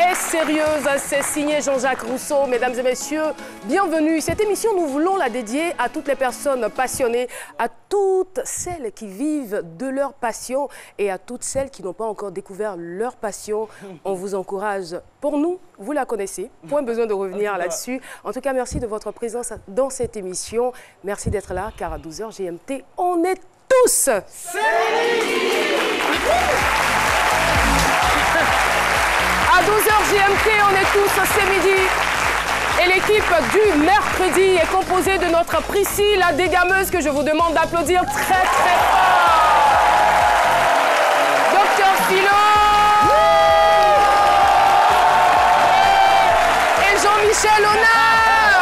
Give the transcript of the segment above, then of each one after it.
très sérieuse. C'est signé Jean-Jacques Rousseau. Mesdames et messieurs, bienvenue. Cette émission, nous voulons la dédier à toutes les personnes passionnées, à toutes celles qui vivent de leur passion et à toutes celles qui n'ont pas encore découvert leur passion. On vous encourage. Pour nous, vous la connaissez. Point besoin de revenir là-dessus. En tout cas, merci de votre présence dans cette émission. Merci d'être là, car à 12h GMT, on est tous. À 12h GMT, on est tous, c'est midi. Et l'équipe du mercredi est composée de notre Priscille, la dégameuse, que je vous demande d'applaudir très très fort. Docteur Philo. Et Jean-Michel Honneur.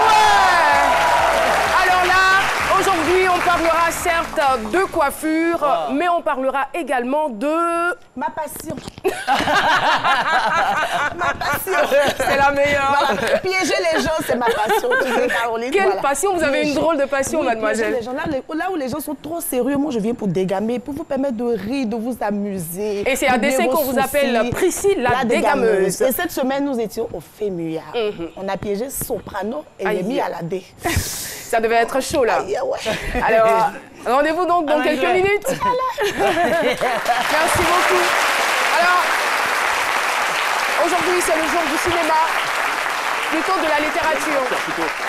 Ouais. Alors là, aujourd'hui, on parlera certes de coiffure, mais on parlera également de... Ma passion. Ma passion. C'est la meilleure. Voilà. Piéger les gens, c'est ma passion. Caroline, quelle voilà. passion. Vous avez une drôle de passion, oui, mademoiselle. Les gens, là où les gens sont trop sérieux, moi je viens pour dégamer, pour vous permettre de rire, de vous amuser. Et c'est à DC qu'on vous appelle Priscille, la dégameuse. Et cette semaine, nous étions au Fémuya. On a piégé Soprano et Rémi à la D. Ça devait être chaud, là. Aïe, ouais. Alors, rendez-vous donc dans quelques minutes. Merci beaucoup. Alors, aujourd'hui, c'est le jour du cinéma, plutôt de la littérature.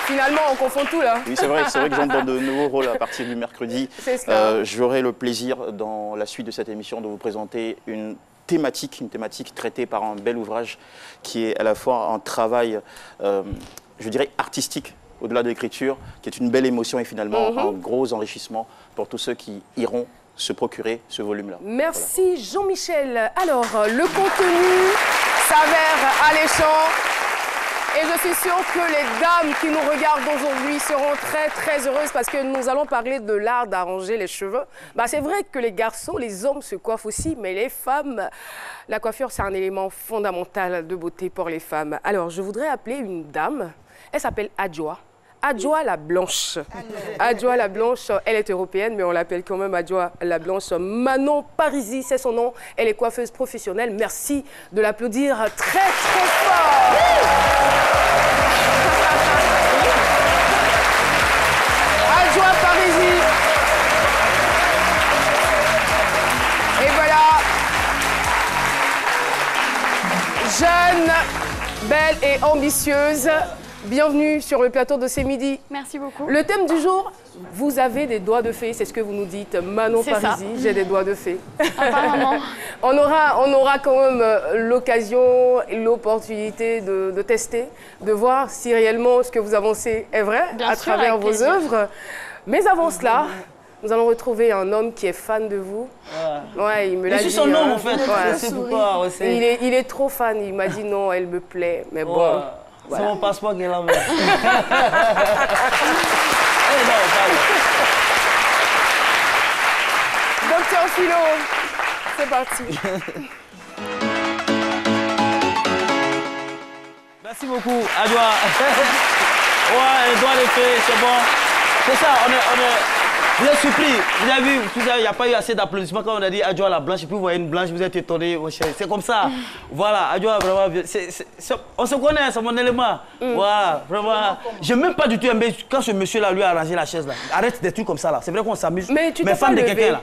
Finalement, on confond tout, là. Oui, c'est vrai que j'entre dans de nouveaux rôles à partir du mercredi. C'est cela. J'aurai le plaisir, dans la suite de cette émission, de vous présenter une thématique traitée par un bel ouvrage qui est à la fois un travail, je dirais, artistique, au-delà de l'écriture, qui est une belle émotion et finalement un gros enrichissement pour tous ceux qui iront se procurer ce volume-là. Merci voilà. Jean-Michel. Alors, le contenu s'avère alléchant et je suis sûre que les dames qui nous regardent aujourd'hui seront très très heureuses parce que nous allons parler de l'art d'arranger les cheveux. Bah, c'est vrai que les garçons, les hommes se coiffent aussi, mais les femmes, la coiffure c'est un élément fondamental de beauté pour les femmes. Alors, je voudrais appeler une dame, elle s'appelle Adjoa. Adjoa la Blanche. Adjoa la Blanche, elle est européenne, mais on l'appelle quand même Adjoa la Blanche. Manon Parisi, c'est son nom. Elle est coiffeuse professionnelle. Merci de l'applaudir très, très fort. Adjoa Parisi. Et voilà. Jeune, belle et ambitieuse. Bienvenue sur le plateau de C'est Midi. Merci beaucoup. Le thème du jour, vous avez des doigts de fée, c'est ce que vous nous dites. Manon Parisi, j'ai des doigts de fée. Apparemment. on aura quand même l'occasion et l'opportunité de tester, de voir si réellement ce que vous avancez est vrai à travers vos œuvres. Mais avant cela, nous allons retrouver un homme qui est fan de vous. Ouais, il me l'a dit. Je suis son homme en fait. Ouais. C'est pourquoi. Il est trop fan, il m'a dit non, elle me plaît. Mais bon. Voilà. C'est mon passeport qui est là. Docteur Philo, c'est parti. Merci beaucoup, Adjoa. Ouais, les doigts les faits, c'est bon. C'est ça, on est... Vous êtes surpris, vous avez vu, il n'y a pas eu assez d'applaudissements quand on a dit Adjoa la Blanche, et puis vous voyez une blanche, vous êtes étonné, c'est comme ça. Voilà, Adjoa, vraiment, on se connaît, c'est mon élément. Voilà, vraiment. Je n'ai même pas du tout aimé quand ce monsieur-là lui a arrangé la chaise là. Arrête des trucs comme ça là, c'est vrai qu'on s'amuse. Mais tu t'es pas levé. Là.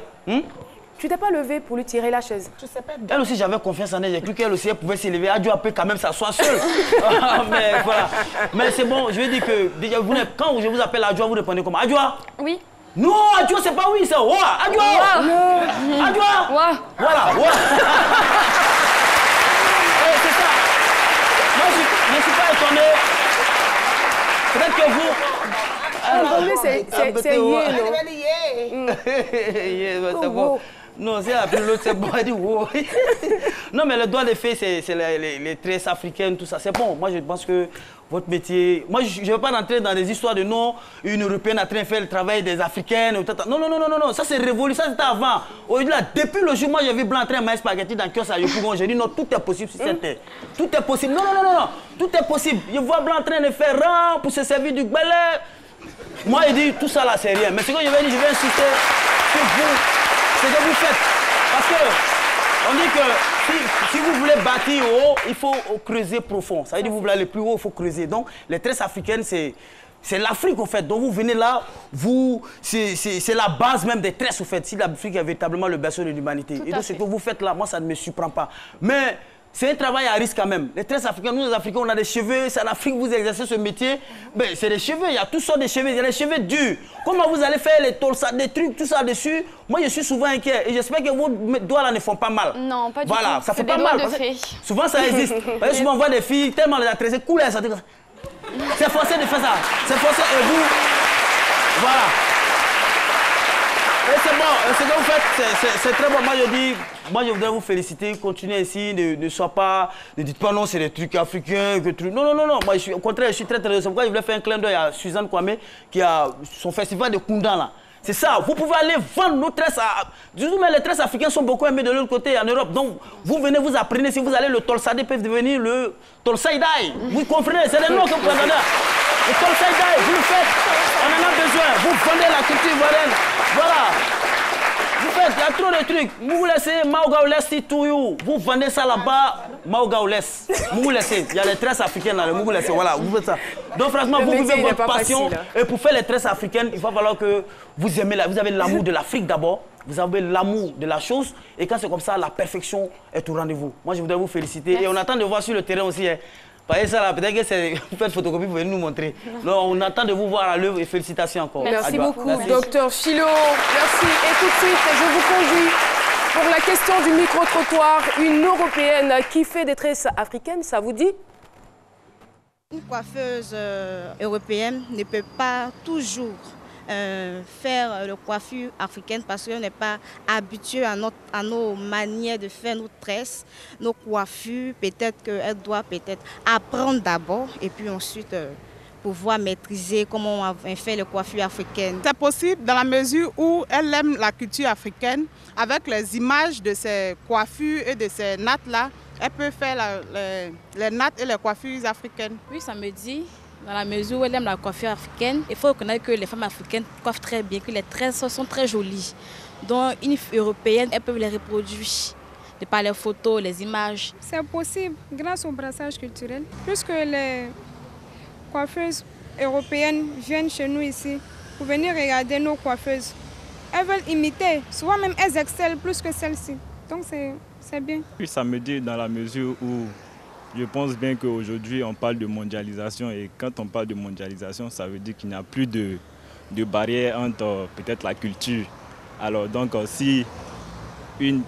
Tu t'es pas levé pour lui tirer la chaise. Je sais pas. Elle aussi, j'avais confiance en elle. J'ai cru qu'elle aussi elle pouvait s'élever. Adjoa peut quand même s'asseoir seule. Mais voilà. Mais c'est bon, je veux dire que déjà, quand je vous appelle Adjoa, vous répondez comment? Adjoa? Oui. Non, Adjoa, c'est pas oui, c'est Ouah. Adjoa. Adjoa. Ouah. Voilà, Ouah. C'est ça. Moi, je ne suis pas étonné. Peut-être que vous... C'est yé, non? C'est bon. Non, c'est la plus l'autre, c'est bon. Elle dit wow. Non, mais le doigt de fée, c'est les tresses africaines, tout ça. C'est bon. Moi, je pense que votre métier... Moi, je ne vais pas rentrer dans des histoires de non, une Européenne a train de faire le travail des Africaines. Non, non, non, non, non. Ça, c'est révolu. Ça, c'était avant. Aujourd'hui, là, depuis le jour, moi, j'ai vu blanc train maïs spaghetti dans le kiosque à Yopougon. J'ai dit non, tout est possible sur cette terre. Tout est possible. Non, non, non, non, non. Tout est possible. Je vois blanc train de faire rang pour se servir du gbelé. Moi, il dit tout ça là, c'est rien. Mais ce que je vais dire, je vais insister sur vous. Ce que vous faites. Parce que On dit que si vous voulez bâtir haut, il faut creuser profond. Ça veut dire que vous voulez aller plus haut, il faut creuser. Donc, les tresses africaines, c'est l'Afrique, en fait. Donc, vous venez là, c'est la base même des tresses, en fait. Si l'Afrique est véritablement le berceau de l'humanité. Et donc, ce que vous faites là, moi, ça ne me surprend pas. Mais c'est un travail à risque quand même. Les tresses africaines, nous, les Africains, on a des cheveux. C'est en Afrique que vous exercez ce métier. Ben, c'est des cheveux, il y a toutes sortes de cheveux. Il y a des cheveux durs. Comment vous allez faire les tolsas, des trucs, tout ça dessus? Moi, je suis souvent inquiet. Et j'espère que vos doigts là ne font pas mal. Non, pas du tout. Voilà, ça fait pas des mal. doigts de fée. Souvent, ça existe. Parce que souvent, on voit des filles tellement les tresses coulées, ça dit que... C'est forcé de faire ça. C'est forcé et vous... Voilà. Et c'est bon, ce que vous faites, c'est très bon. Moi, je voudrais vous féliciter. Continuez ici, ne dites pas non, c'est des trucs africains, que trucs. Non, non, non, non. Moi, au contraire, je suis très, très heureux. C'est pourquoi je voulais faire un clin d'œil à Suzanne Kwame, qui a son festival de Koundan, là. C'est ça, vous pouvez aller vendre nos tresses. Mais les tresses africaines sont beaucoup aimées de l'autre côté, en Europe. Donc, vous venez, vous apprenez. Si vous allez, le Tolsadé peut devenir le Tolsaïdaï. Vous comprenez, c'est les noms que vous pouvez donner. Le Tolsaïdaï, vous le faites. On en a besoin. Vous vendez la culture ivoirienne. Voilà. Vous faites, il y a trop de trucs. Vous vous laissez Maougaoulès Touyoù. Vous vendez ça là-bas, Maougaoulès. Vous vous laissez. Il y a les tresses africaines là, vous vous laissez. Voilà, vous faites ça. Donc franchement, vous vivez votre passion. Et pour faire les tresses africaines, il va falloir que vous aimez, vous avez l'amour de l'Afrique d'abord. Vous avez l'amour de la chose. Et quand c'est comme ça, la perfection est au rendez-vous. Moi, je voudrais vous féliciter. Merci. Et on attend de voir sur le terrain aussi. Hein. Voyez ça là, peut-être que vous faites photocopie, vous venez nous montrer. Non, on attend de vous voir à l'œuvre et félicitations encore. Merci beaucoup, docteur Philo. Merci. Et tout de suite, je vous conduis pour la question du micro-trottoir. Une Européenne qui fait des tresses africaines, ça vous dit? Une coiffeuse européenne ne peut pas toujours faire la coiffure africaine parce qu'on n'est pas habitué à nos manières de faire nos tresses, nos coiffures. Peut-être qu'elle doit apprendre d'abord et puis ensuite pouvoir maîtriser comment on fait les coiffures africaines. C'est possible dans la mesure où elle aime la culture africaine. Avec les images de ces coiffures et de ces nattes-là, elle peut faire les nattes et les coiffures africaines. Oui, ça me dit. Dans la mesure où elle aime la coiffure africaine, il faut reconnaître que les femmes africaines coiffent très bien, que les tresses sont très jolies. Donc une européenne, elles peuvent les reproduire de par les photos, les images. C'est possible grâce au brassage culturel. Puisque les coiffeuses européennes viennent chez nous ici pour venir regarder nos coiffeuses. Elles veulent imiter, souvent même elles excellent plus que celles-ci. Donc c'est bien. Puis ça me dit dans la mesure où je pense bien qu'aujourd'hui, on parle de mondialisation et quand on parle de mondialisation, ça veut dire qu'il n'y a plus de barrière entre peut-être la culture. Alors donc, si une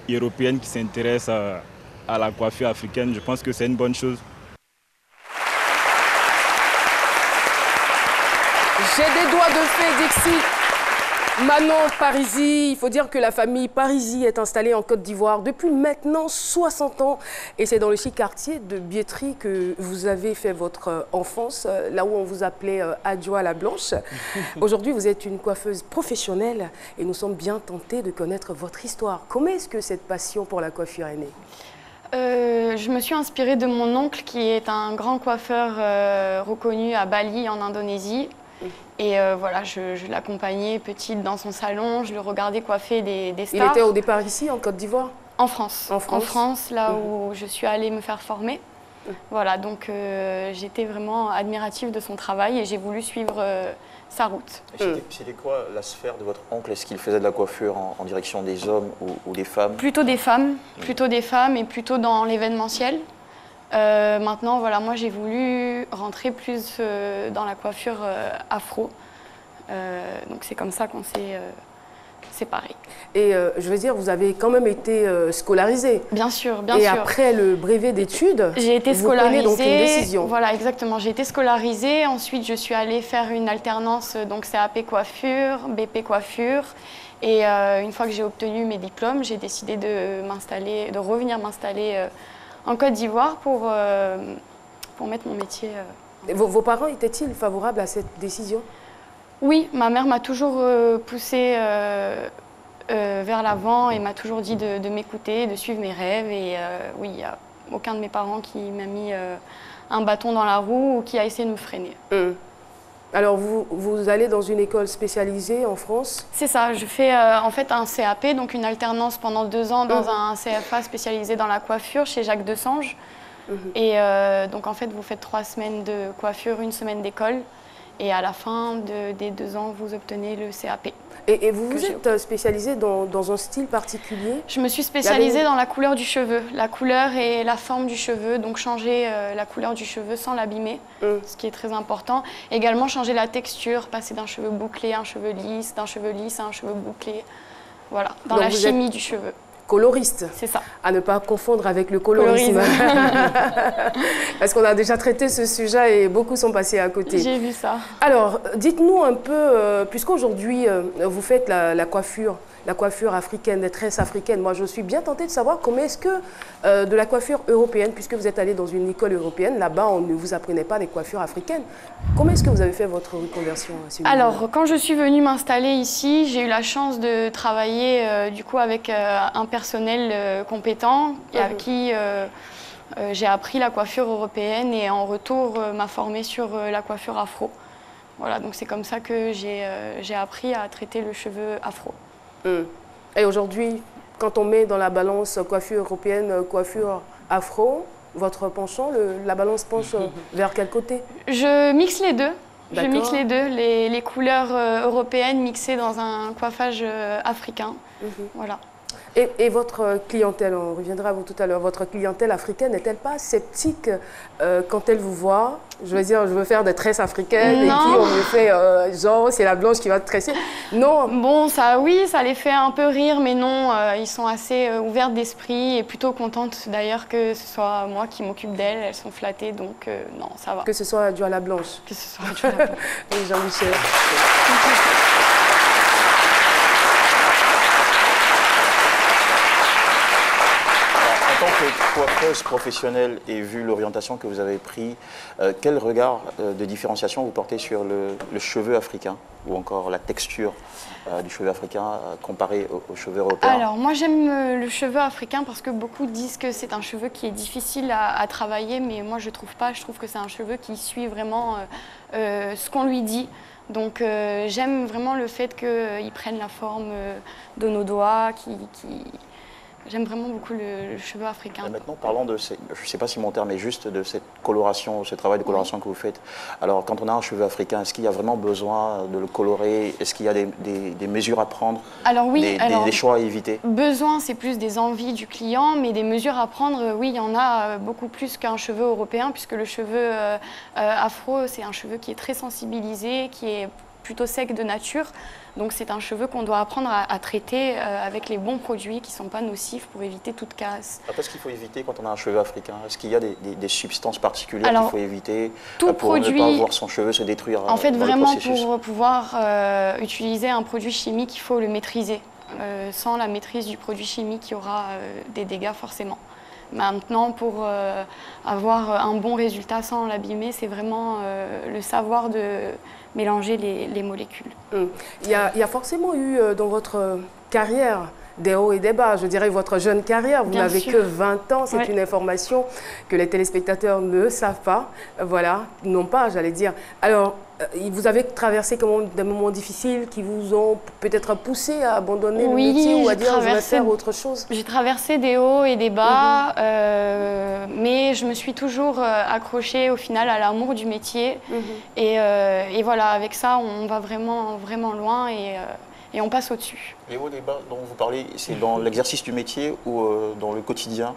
Européenne qui s'intéresse à la coiffure africaine, je pense que c'est une bonne chose. J'ai des doigts de fée, Dixie. Manon Parisi, il faut dire que la famille Parisi est installée en Côte d'Ivoire depuis maintenant 60 ans. Et c'est dans le chic quartier de Biétry que vous avez fait votre enfance, là où on vous appelait Adjoa la Blanche. Aujourd'hui, vous êtes une coiffeuse professionnelle et nous sommes bien tentés de connaître votre histoire. Comment est-ce que cette passion pour la coiffure est née ? Je me suis inspirée de mon oncle qui est un grand coiffeur reconnu à Bali en Indonésie. Et voilà, je l'accompagnais petite dans son salon, je le regardais coiffer des stars. Il était au départ ici, en Côte d'Ivoire? En France. En France, là où je suis allée me faire former. Voilà, donc j'étais vraiment admirative de son travail et j'ai voulu suivre sa route. C'était quoi la sphère de votre oncle? Est-ce qu'il faisait de la coiffure en direction des hommes ou des femmes? Plutôt des femmes, et plutôt dans l'événementiel. Maintenant, voilà, moi j'ai voulu rentrer plus dans la coiffure afro. Donc c'est comme ça qu'on s'est séparés. Et je veux dire, vous avez quand même été scolarisée. Bien sûr, bien sûr. Et après le brevet d'études, j'ai été scolarisée. Vous prenez donc une décision. Voilà, exactement. J'ai été scolarisée. Ensuite, je suis allée faire une alternance, donc CAP coiffure, BP coiffure. Et une fois que j'ai obtenu mes diplômes, j'ai décidé de revenir m'installer en Côte d'Ivoire pour mettre mon métier. Vos parents étaient-ils favorables à cette décision? Oui, ma mère m'a toujours poussée vers l'avant et m'a toujours dit de m'écouter, de suivre mes rêves. Et oui, il n'y a aucun de mes parents qui m'a mis un bâton dans la roue ou qui a essayé de me freiner. Alors, vous allez dans une école spécialisée en France? C'est ça, je fais en fait un CAP, donc une alternance pendant 2 ans dans un CFA spécialisé dans la coiffure chez Jacques Desange. Et donc en fait, vous faites 3 semaines de coiffure, 1 semaine d'école. Et à la fin des 2 ans, vous obtenez le CAP. Et vous vous êtes spécialisée dans un style particulier? Je me suis spécialisée dans la couleur du cheveu, la couleur et la forme du cheveu, donc changer la couleur du cheveu sans l'abîmer, ce qui est très important. Également changer la texture, passer d'un cheveu bouclé à un cheveu lisse, d'un cheveu lisse à un cheveu bouclé, voilà, dans la chimie du cheveu. Coloriste. C'est ça. À ne pas confondre avec le colorisme. Parce qu'on a déjà traité ce sujet et beaucoup sont passés à côté. J'ai vu ça. Alors, dites-nous un peu, puisqu'aujourd'hui vous faites la coiffure africaine, les tresses africaines, moi je suis bien tentée de savoir comment est-ce que de la coiffure européenne, puisque vous êtes allé dans une école européenne, là-bas on ne vous apprenait pas les coiffures africaines. Comment est-ce que vous avez fait votre reconversion? Alors, quand je suis venue m'installer ici, j'ai eu la chance de travailler du coup avec un personnel compétent avec qui j'ai appris la coiffure européenne et en retour m'a formée sur la coiffure afro. Voilà, donc c'est comme ça que j'ai appris à traiter le cheveu afro. Et aujourd'hui, quand on met dans la balance coiffure européenne, coiffure afro, votre penchant, la balance penche vers quel côté? Je mixe les deux. Je mixe les deux, les couleurs européennes mixées dans un coiffage africain. Voilà. Et votre clientèle, on reviendra à vous tout à l'heure, votre clientèle africaine n'est-elle pas sceptique quand elle vous voit? Je veux dire, je veux faire des tresses africaines et puis on me fait genre c'est la blanche qui va te tresser. Non. Bon, ça oui, ça les fait un peu rire, mais non, ils sont assez ouverts d'esprit et plutôt contentes d'ailleurs que ce soit moi qui m'occupe d'elles. Elles sont flattées, donc non, ça va. Que ce soit dû à la blanche. Que ce soit dû à la blanche. Oui, Jean-Michel. En tant que coiffeuse professionnelle et vu l'orientation que vous avez prise, quel regard de différenciation vous portez sur le cheveu africain ou encore la texture du cheveu africain comparé au cheveu européen? Alors moi j'aime le cheveu africain parce que beaucoup disent que c'est un cheveu qui est difficile à travailler, mais moi je trouve pas, je trouve que c'est un cheveu qui suit vraiment ce qu'on lui dit. Donc j'aime vraiment le fait qu'il prenne la forme de nos doigts, J'aime vraiment beaucoup le cheveu africain. Et maintenant, parlons de, je ne sais pas si mon terme est juste, de cette coloration, ce travail de coloration que vous faites. Alors, quand on a un cheveu africain, est-ce qu'il y a vraiment besoin de le colorer? Est-ce qu'il y a des mesures à prendre? Alors oui, des choix à éviter? Besoin, c'est plus des envies du client, mais des mesures à prendre, oui, il y en a beaucoup plus qu'un cheveu européen, puisque le cheveu afro, c'est un cheveu qui est très sensibilisé, qui est plutôt sec de nature. Donc c'est un cheveu qu'on doit apprendre à traiter avec les bons produits qui ne sont pas nocifs pour éviter toute casse. Qu'est-ce qu'il faut éviter quand on a un cheveu africain? Est-ce qu'il y a des substances particulières qu'il faut éviter pour ne pas voir son cheveu se détruire? En fait, vraiment, pour pouvoir utiliser un produit chimique, il faut le maîtriser. Sans la maîtrise du produit chimique, il y aura des dégâts forcément. Maintenant, pour avoir un bon résultat sans l'abîmer, c'est vraiment le savoir de mélanger les molécules. Il y a forcément eu dans votre carrière des hauts et des bas, je dirais votre jeune carrière, vous n'avez que 20 ans, c'est une information que les téléspectateurs ne savent pas, voilà, non pas, j'allais dire. Alors, vous avez traversé des moments difficiles qui vous ont peut-être poussé à abandonner le métier ou à dire je vais faire autre chose? J'ai traversé des hauts et des bas, mais je me suis toujours accrochée au final à l'amour du métier. Et voilà, avec ça, on va vraiment, vraiment loin et on passe au-dessus. Les hauts et les bas dont vous parlez, c'est dans l'exercice du métier ou dans le quotidien?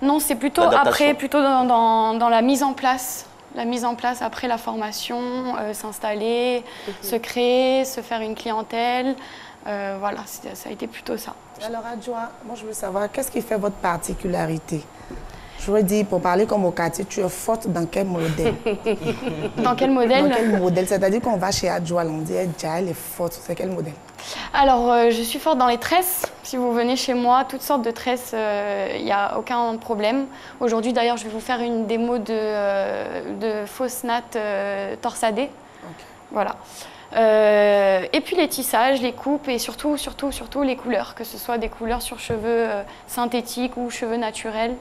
Non, c'est plutôt après, plutôt dans la mise en place. La mise en place après la formation, s'installer, se créer, se faire une clientèle. Voilà, ça a été plutôt ça. Alors Adjoa, moi je veux savoir, qu'est-ce qui fait votre particularité? Je veux dire, pour parler comme au quartier, tu es forte dans quel modèle? Dans quel modèle? Dans quel modèle? C'est-à-dire qu'on va chez Adjoa, on dit Adjoa, elle est forte. C'est quel modèle? Alors, je suis forte dans les tresses. Si vous venez chez moi, toutes sortes de tresses, il n'y a aucun problème. Aujourd'hui, d'ailleurs, je vais vous faire une démo de fausses nattes torsadées. Voilà. Et puis les tissages, les coupes et surtout les couleurs, que ce soit des couleurs sur cheveux synthétiques ou cheveux naturels.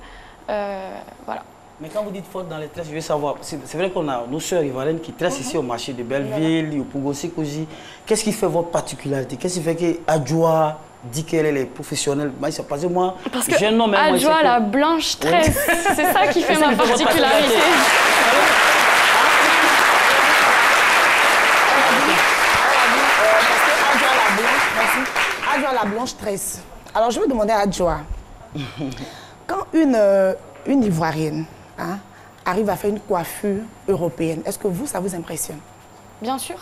Voilà. Mais quand vous dites forte dans les tresses, je veux savoir, c'est vrai qu'on a nos sœurs ivoiriennes qui tressent ici au marché de Belleville, au Pougosi. Qu'est-ce qui fait votre particularité? Qu'est-ce qui fait que Adjoa dit qu'elle est professionnelle? Parce que moi, jeune homme, Adjoa, la blanche tresse, c'est ça qui fait ma particularité. Adjoa la blanche tresse. Alors je vais demander à Adjoa, quand une Ivoirienne arrive à faire une coiffure européenne, est-ce que vous, ça vous impressionne? Bien sûr.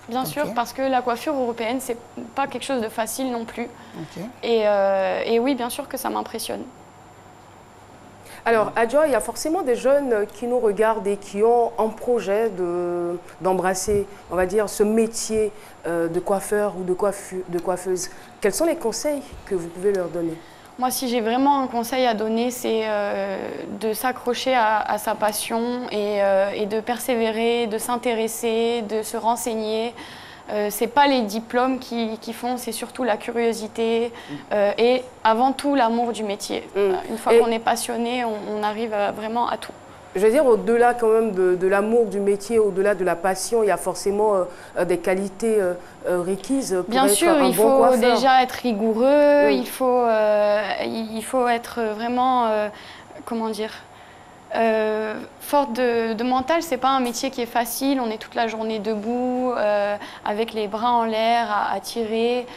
Bien sûr, parce que la coiffure européenne, c'est pas quelque chose de facile non plus. Et oui, bien sûr que ça m'impressionne. Alors, Adjoa, il y a forcément des jeunes qui nous regardent et qui ont un projet d'embrasser, on va dire, ce métier de coiffeur ou de coiffeuse. Quels sont les conseils que vous pouvez leur donner? Moi, si j'ai vraiment un conseil à donner, c'est de s'accrocher à sa passion et de persévérer, de s'intéresser, de se renseigner. C'est pas les diplômes qui font, c'est surtout la curiosité et avant tout l'amour du métier. Une fois qu'on est passionné, on arrive vraiment à tout. Je veux dire, au-delà quand même de l'amour du métier, au-delà de la passion, il y a forcément des qualités requises pour Bien être sûr, un il bon faut coiffeur. déjà être rigoureux, il faut être vraiment, comment dire, forte de mental. C'est pas un métier qui est facile, on est toute la journée debout, avec les bras en l'air, à tirer.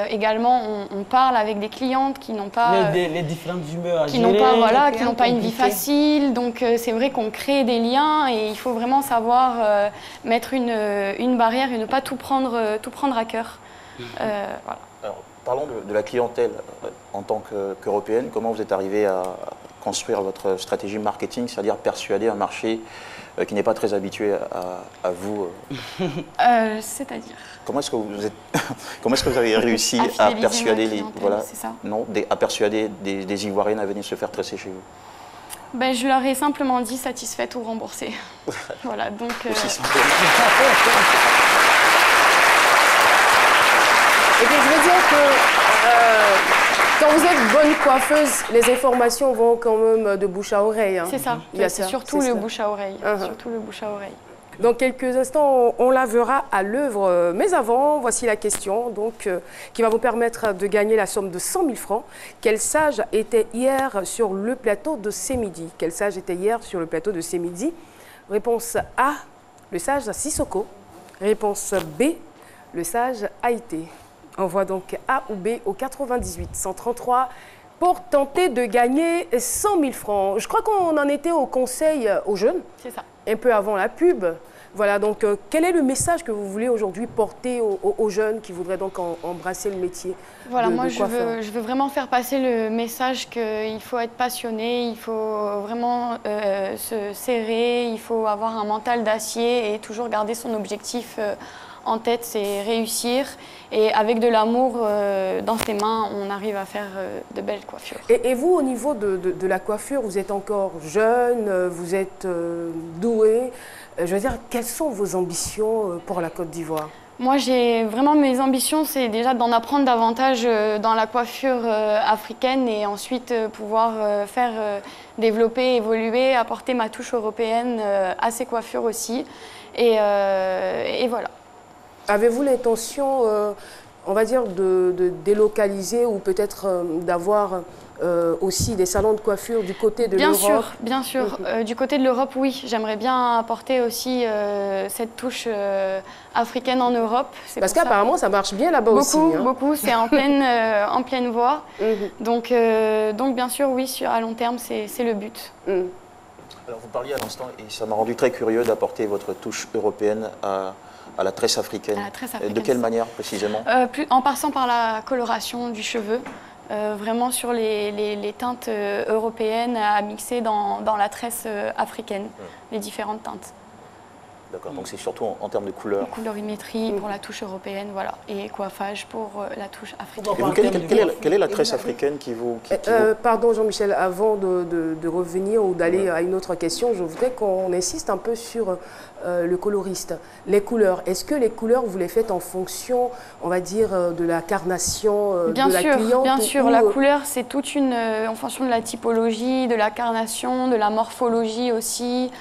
Également, on parle avec des clientes qui n'ont pas... les différentes humeurs à qui n'ont pas, gérer. qui n'ont pas une vie facile. Donc c'est vrai qu'on crée des liens et il faut vraiment savoir mettre une barrière et ne pas tout prendre à cœur. Voilà. Alors, parlons de la clientèle en tant qu'européenne. Comment vous êtes arrivé à construire votre stratégie marketing, c'est-à-dire persuader un marché qui n'est pas très habitué à vous? C'est-à-dire Comment est-ce que vous avez réussi à persuader à persuader des Ivoiriennes à venir se faire tresser chez vous? Ben, je leur ai simplement dit satisfaite ou remboursée. Voilà, donc... Et puis je veux dire que quand vous êtes bonne coiffeuse, les informations vont quand même de bouche à oreille. C'est ça, c'est surtout le bouche à oreille. Surtout le bouche à oreille. Dans quelques instants, on la verra à l'œuvre. Mais avant, voici la question qui va vous permettre de gagner la somme de 100 000 francs. Quel sage était hier sur le plateau de C'est Midi? Quel sage était hier sur le plateau de C'est Midi? Réponse A, le sage Sissoko. Réponse B, le sage Haïté. Envoie donc A ou B au 98 133 pour tenter de gagner 100 000 francs. Je crois qu'on en était au conseil aux jeunes. C'est ça. Un peu avant la pub. Voilà, donc quel est le message que vous voulez aujourd'hui porter aux jeunes qui voudraient donc embrasser le métier Voilà, moi de coiffeur? je veux vraiment faire passer le message qu'il faut être passionné, il faut vraiment se serrer, il faut avoir un mental d'acier et toujours garder son objectif en tête, c'est réussir. Et avec de l'amour dans ses mains, on arrive à faire de belles coiffures. Et vous, au niveau de la coiffure, vous êtes encore jeune, vous êtes doué. Je veux dire, quelles sont vos ambitions pour la Côte d'Ivoire? Moi, j'ai vraiment mes ambitions, c'est déjà d'en apprendre davantage dans la coiffure africaine et ensuite pouvoir faire développer, évoluer, apporter ma touche européenne à ces coiffures aussi. Et voilà. Avez-vous l'intention, on va dire, de délocaliser ou peut-être d'avoir aussi des salons de coiffure du côté de l'Europe? Bien sûr. Du côté de l'Europe, oui. J'aimerais bien apporter aussi cette touche africaine en Europe. Parce qu'apparemment, ça marche bien là-bas aussi. Beaucoup. C'est en pleine voie. Donc, bien sûr, oui, à long terme, c'est le but. Alors, vous parliez à l'instant, et ça m'a rendu très curieux d'apporter votre touche européenne à la tresse africaine. De quelle manière précisément? En passant par la coloration du cheveu, vraiment sur les teintes européennes à mixer dans la tresse africaine, les différentes teintes. D'accord, donc c'est surtout en termes de couleurs. Colorimétrie pour la touche européenne, voilà, et coiffage pour la touche africaine. Et vous, quelle est la tresse africaine qui vous... Pardon Jean-Michel, avant de revenir ou d'aller à une autre question, je voudrais qu'on insiste un peu sur le coloriste. Les couleurs, est-ce que les couleurs, vous les faites en fonction, on va dire, de la carnation de la cliente? Bien sûr, la couleur, c'est toute une... en fonction de la typologie, de la carnation, de la morphologie aussi,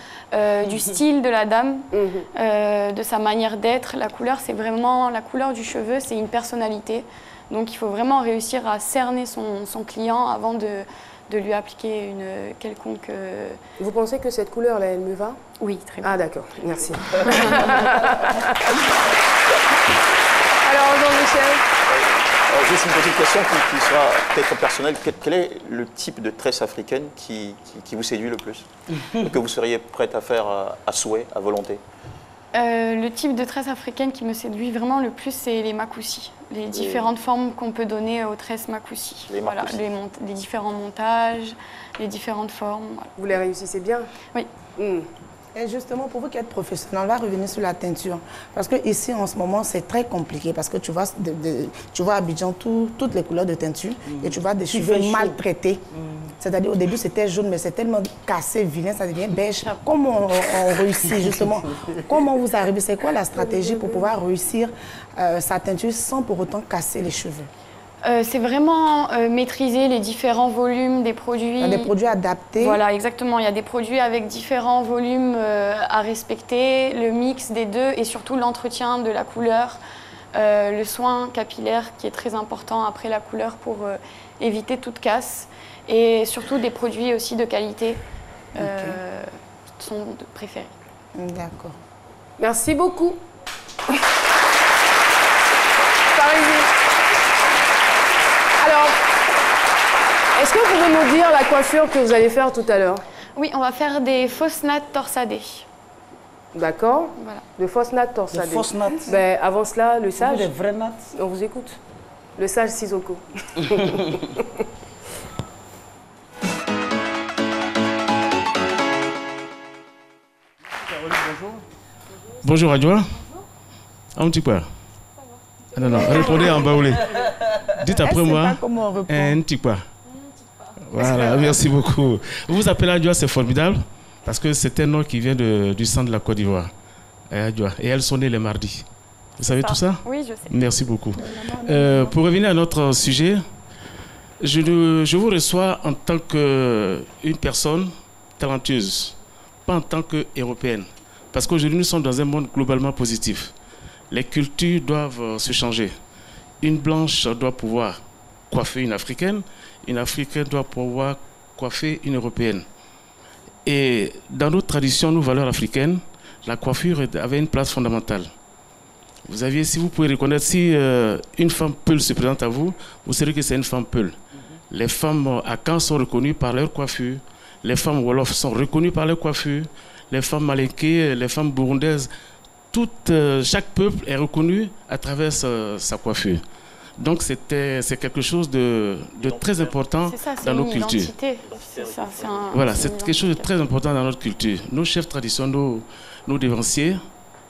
du style de la dame, de sa manière d'être. La couleur, c'est vraiment... La couleur du cheveu, c'est une personnalité. Donc, il faut vraiment réussir à cerner son client avant de lui appliquer une quelconque... Vous pensez que cette couleur-là, elle me va? Oui, très bien. Ah d'accord, merci. Alors, Jean-Michel, juste une petite question qui sera peut-être personnelle. Quel est le type de tresse africaine qui vous séduit le plus? Que vous seriez prête à faire à souhait, à volonté? Le type de tresse africaine qui me séduit vraiment le plus, c'est les makoussi. Les différentes formes qu'on peut donner aux tresses makoussi. Voilà, les différents montages, les différentes formes. Voilà. vous les réussissez bien? Oui. Et justement, pour vous qui êtes professionnel, on va revenir sur la teinture. Parce que ici, en ce moment, c'est très compliqué. Parce que tu vois, tu vois à Abidjan toutes les couleurs de teinture et tu vois des cheveux maltraités. C'est-à-dire, au début, c'était jaune, mais c'est tellement cassé, vilain, ça devient beige. Comment on réussit, justement? Comment vous arrivez? C'est quoi la stratégie pour pouvoir réussir sa teinture sans pour autant casser les cheveux? C'est vraiment maîtriser les différents volumes des produits. Il y a des produits adaptés. Voilà, exactement. Il y a des produits avec différents volumes à respecter, le mix des deux et surtout l'entretien de la couleur, le soin capillaire qui est très important après la couleur pour éviter toute casse et surtout des produits aussi de qualité sont préférés. D'accord. Merci beaucoup. Parisie. Alors, est-ce que vous pouvez nous dire la coiffure que vous allez faire tout à l'heure? Oui, on va faire des fausses nattes torsadées. D'accord. Voilà. De fausses nattes torsadées. Des fausses nattes. Ben, avant cela, le sage. Des vraies nattes. On vous écoute. Le sage Sissoko. Bonjour Adjoa. Un petit peu. Non, non, répondez en baoulé. Dites après moi un petit peu. Voilà, merci beaucoup. Vous vous appelez Adjoa, c'est formidable, parce que c'est un nom qui vient du centre de la Côte d'Ivoire. Et elles sont nées les mardis. Vous savez tout ça? Oui, je sais. Merci beaucoup. Pour revenir à notre sujet, je vous reçois en tant qu'une personne talentueuse, pas en tant qu'européenne. Parce qu'aujourd'hui, nous sommes dans un monde globalement positif. Les cultures doivent se changer. Une blanche doit pouvoir coiffer une africaine doit pouvoir coiffer une européenne. Et dans nos traditions, nos valeurs africaines, la coiffure avait une place fondamentale. Vous aviez, si vous pouvez reconnaître, si une femme Peul se présente à vous, vous saurez que c'est une femme Peul. Les femmes à Caen sont reconnues par leur coiffure. Les femmes Wolof sont reconnues par leur coiffure. Les femmes malinké, les femmes burundaises, chaque peuple est reconnu à travers sa coiffure. Donc c'est quelque chose de très important dans nos cultures. Voilà, c'est quelque chose de très important dans notre culture. Nos chefs traditionnels, nos dévanciers